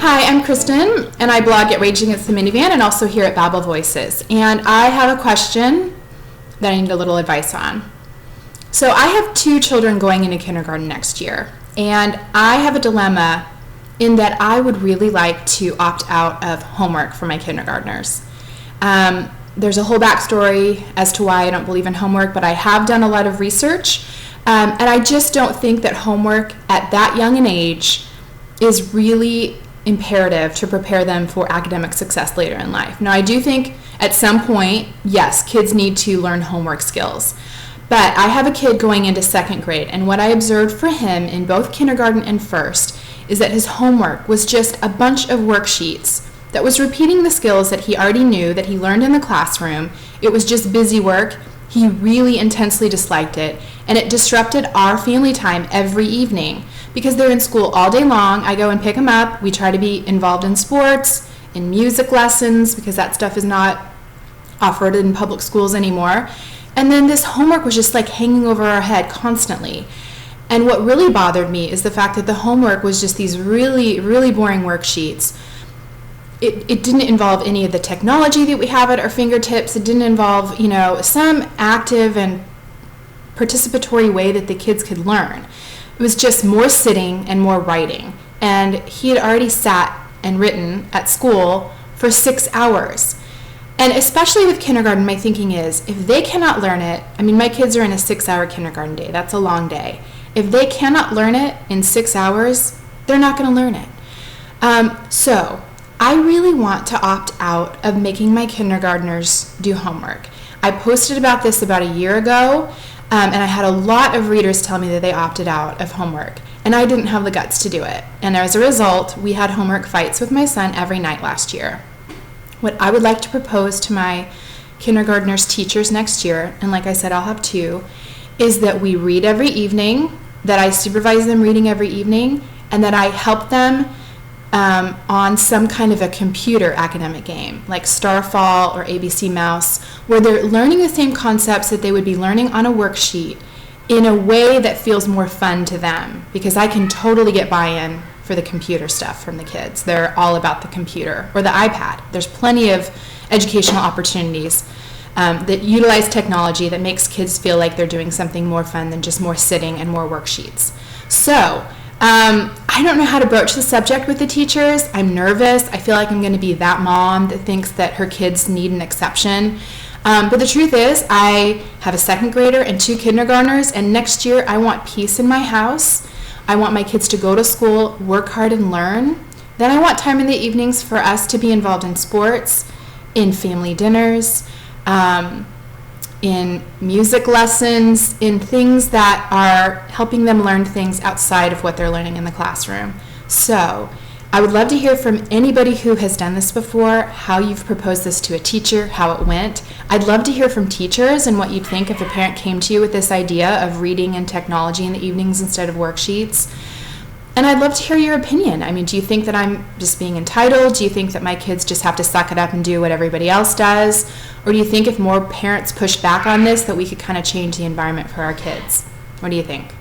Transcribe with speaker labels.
Speaker 1: Hi, I'm Kristen, and I blog at Raging Against the Minivan and also here at Babel Voices. And I have a question that I need a little advice on. So I have 2 children going into kindergarten next year, and I have a dilemma in that I would really like to opt out of homework for my kindergartners. There's a whole backstory as to why I don't believe in homework, but I have done a lot of research, and I just don't think that homework at that young an age is really imperative to prepare them for academic success later in life. Now, I do think at some point, yes, kids need to learn homework skills. But I have a kid going into 2nd grade, and what I observed for him in both kindergarten and first is that his homework was just a bunch of worksheets that was repeating the skills that he already knew, that he learned in the classroom. It was just busy work. He really intensely disliked it, and it disrupted our family time every evening. Because they're in school all day long, I go and pick them up. We try to be involved in sports, in music lessons, because that stuff is not offered in public schools anymore. And then this homework was just like hanging over our head constantly. And what really bothered me is the fact that the homework was just these really, really boring worksheets. It didn't involve any of the technology that we have at our fingertips. It didn't involve, some active and participatory way that the kids could learn. It was just more sitting and more writing. And he had already sat and written at school for 6 hours. And especially with kindergarten, my thinking is, if they cannot learn it, my kids are in a 6-hour kindergarten day. That's a long day. If they cannot learn it in 6 hours, they're not going to learn it. So I really want to opt out of making my kindergartners do homework. I posted about this about a year ago, and I had a lot of readers tell me that they opted out of homework, and I didn't have the guts to do it. And as a result, we had homework fights with my son every night last year. What I would like to propose to my kindergartners' teachers next year, and like I said, I'll have 2, is that we read every evening, that I supervise them reading every evening, and that I help them on some kind of a computer academic game, like Starfall or ABC Mouse, where they're learning the same concepts that they would be learning on a worksheet in a way that feels more fun to them, because I can totally get buy-in for the computer stuff from the kids. They're all about the computer or the iPad. There's plenty of educational opportunities that utilize technology that makes kids feel like they're doing something more fun than just more sitting and more worksheets. So I don't know how to broach the subject with the teachers. I'm nervous. I feel like I'm going to be that mom that thinks that her kids need an exception. But the truth is, I have a 2nd grader and 2 kindergartners, and next year I want peace in my house. I want my kids to go to school, work hard, and learn. Then I want time in the evenings for us to be involved in sports, in family dinners, in music lessons, in things that are helping them learn things outside of what they're learning in the classroom. So I would love to hear from anybody who has done this before, how you've proposed this to a teacher, how it went. I'd love to hear from teachers and what you'd think if a parent came to you with this idea of reading and technology in the evenings instead of worksheets. And I'd love to hear your opinion. Do you think that I'm just being entitled? Do you think that my kids just have to suck it up and do what everybody else does? Or do you think if more parents push back on this that we could kind of change the environment for our kids? What do you think?